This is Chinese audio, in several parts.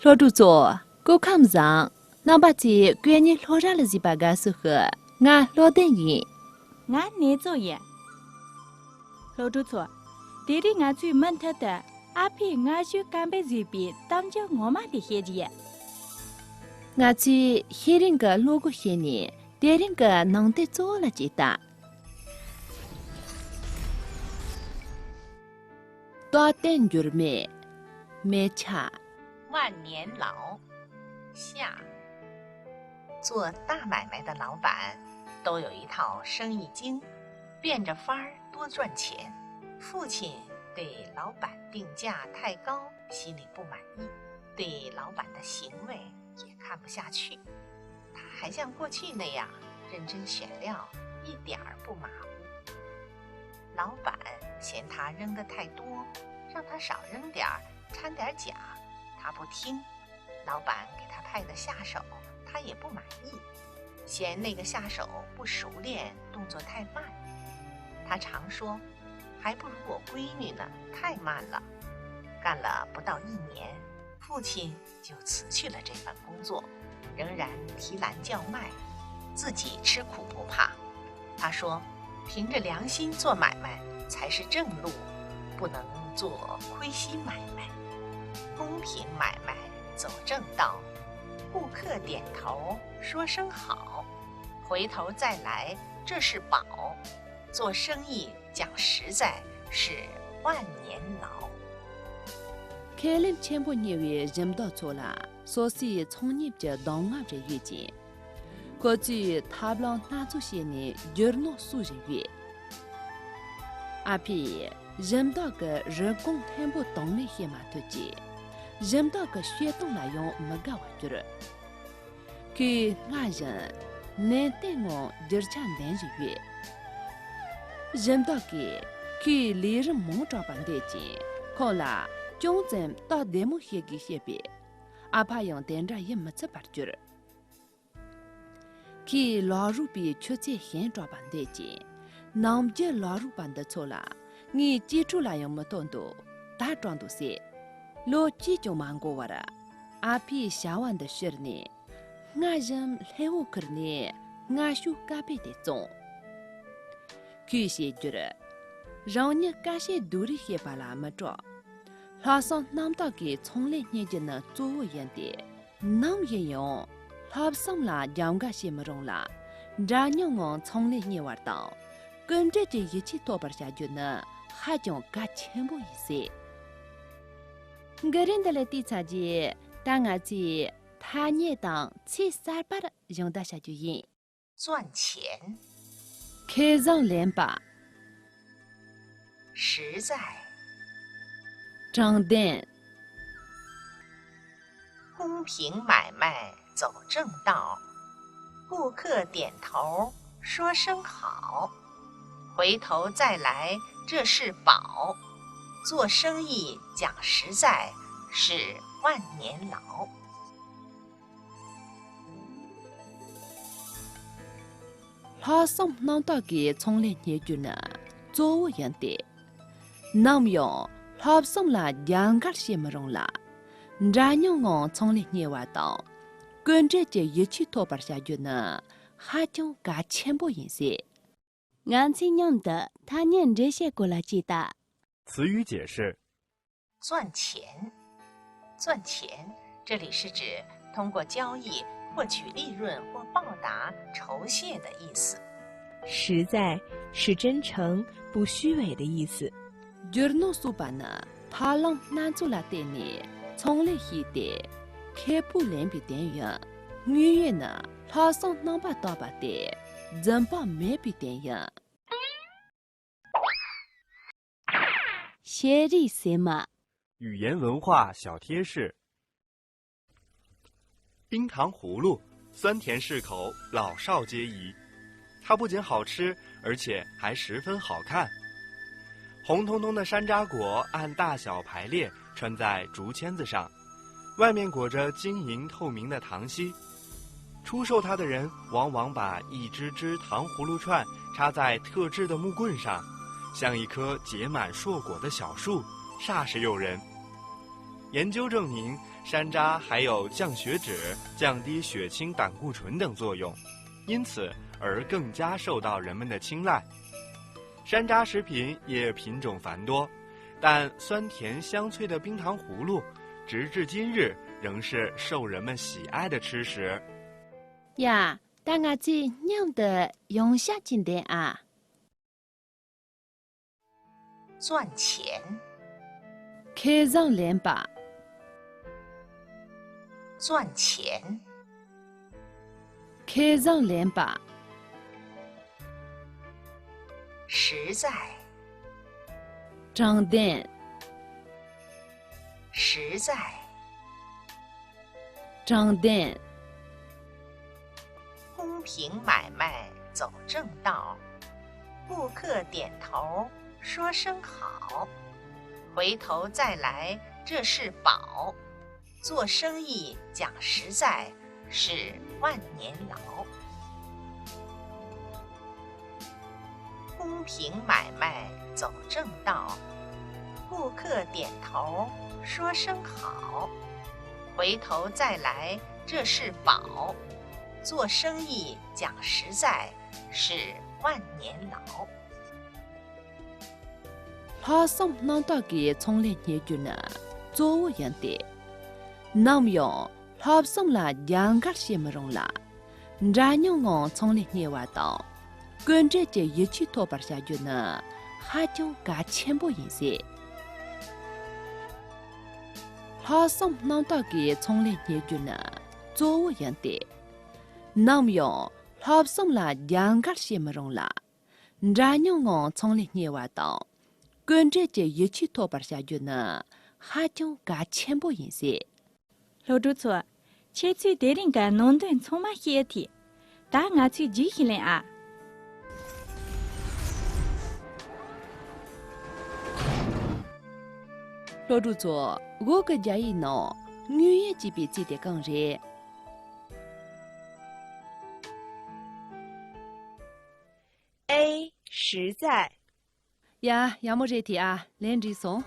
老主座，我看不上，那把这关你老热了几把个时候，俺老等你。俺你做也。老主错，弟弟俺最闷他的，阿皮俺就干杯随便，当着我妈的鞋子。俺去黑人个路过些年，别人个弄得做了几大。多等月没，没差。万年牢下，做大买卖的老板都有一套生意经，变着法儿多赚钱。父亲对老板定价太高，心里不满意，对老板的行为也看不下去。他还像过去那样认真选料，一点儿不马虎。老板嫌他扔得太多，让他少扔点儿，掺点假。他不听，老板给他派的下手，他也不满意，嫌那个下手不熟练，动作太慢。他常说，还不如我闺女呢，太慢了。干了不到1年，父亲就辞去了这份工作，仍然提篮叫卖，自己吃苦不怕。他说，凭着良心做买卖才是正路，不能做亏心买卖。公平买卖走正道，顾客点头说声好，回头再来这是宝。做生意讲实在是万年牢。开了全部年月人到做了，所以从业者当我这月间，过去他不让拿出些年热闹数日月，阿皮人到个人工全部动力些嘛突击。人到个血动来用没个话觉得，佢俺人难得我日常难日月，人到个佢离人忙着办得紧，看了中正到内幕些个些别，阿怕用点着也没这把觉得，佢老入比出在现着办得紧，南街老入办的错了，你记住了用没动到，打桩都些。罗基就忙过完了，阿皮下完的事呢，俺人来我可呢，俺说咖啡的种，可是觉得，让你干些独立些巴拉么着，拉上南到给从来年纪呢做我样的，南也用，拉上啦养个些么容啦，让你我从来年玩到，跟着这一起多巴下去呢，还将干全部一些。个人的来地察节，当我去他年当738的用得下去用，赚钱开上2把，实在账单，公平买卖走正道，顾客点头说声好，回头再来这是宝。做生意讲实在是万年牢。他送南到给从来年就呢，做我样的，南用他送了两个些么容啦，然后我从来年玩到，跟着这一起拖把下去呢，还将干全部一些。俺亲娘的，他念这些过来记得。词语解释：赚钱，赚钱，这里是指通过交易获取利润或报答酬谢的意思。实在是真诚不虚伪的意思。热闹苏巴呢，他让男主来带你，从来一的开铺两笔电影，女人呢，他送南巴大巴的，人把每笔电影。写的什么？语言文化小贴士：冰糖葫芦，酸甜适口，老少皆宜。它不仅好吃，而且还十分好看。红彤彤的山楂果按大小排列，穿在竹签子上，外面裹着晶莹透明的糖稀。出售它的人往往把一只只糖葫芦串插在特制的木棍上，像一棵结满硕果的小树，煞是诱人。研究证明，山楂还有降血脂、降低血清胆固醇等作用，因此而更加受到人们的青睐。山楂食品也品种繁多，但酸甜香脆的冰糖葫芦，直至今日仍是受人们喜爱的吃食。呀，大家子酿的用下进的啊！赚钱，开上联吧，赚钱，开上联吧，实在，账单，实在，账单，公平买卖走正道，顾客点头说声好，回头再来这是宝，做生意讲实在是万年牢。公平买卖走正道，顾客点头说声好，回头再来这是宝，做生意讲实在是万年牢。他送弄到给从来研究呢，做我样的，那么样他送了两个什么容了，然后我从来研挖到，跟着这一起拖把下去呢，还就搞全部颜色。他送弄到给从来研究呢，做我样的，那么样他送了两个什么容了，然后我从来研挖到。跟着这一起拖把下去呢，还就搞全部颜色。老朱错，这次得人家弄顿充满热气，但我去记起来啊。老朱错，我个家一闹，女也几比自己更热。A 实在。呀，要么这题啊，连着送。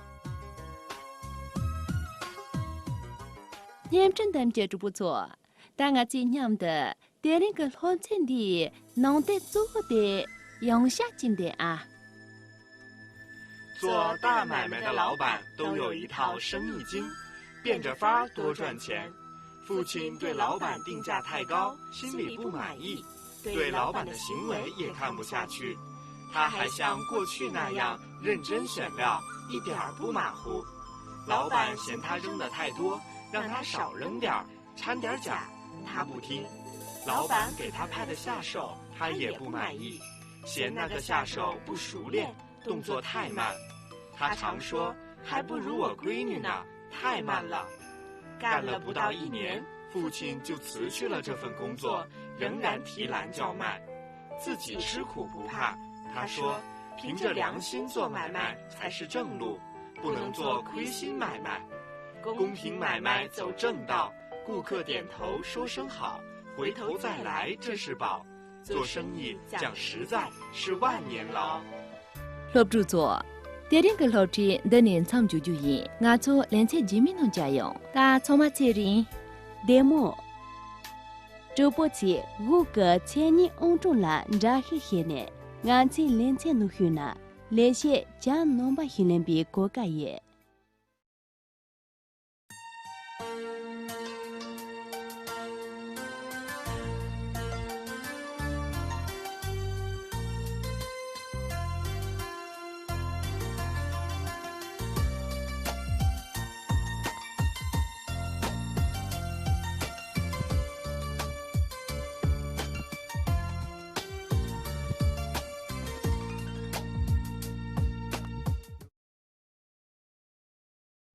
验证的接触不错，但我今年的第二个好称的弄得做的用下进的啊。做大买卖的老板都有一套生意经，变着法儿多赚钱。父亲对老板定价太高，心里不满意，对老板的行为也看不下去。他还像过去那样认真选料，一点儿不马虎。老板嫌他扔的太多，让他少扔点儿，掺点假，他不听。老板给他派的下手，他也不满意，嫌那个下手不熟练，动作太慢。他常说，还不如我闺女呢，太慢了。干了不到1年，父亲就辞去了这份工作，仍然提篮叫卖，自己吃苦不怕。他说，凭着良心做买卖才是正路，不能做亏心买卖。公平买卖走正道，顾客点头说声好，回头再来这是宝，做生意讲实在是万年牢。老朱做，第二个老师的年长就业，我做连菜居民农家用，他从马车人，demo。周波起5个千年欧洲啦，扎黑黑呢。俺在连菜农户呢，连些将农把黑人比国家也。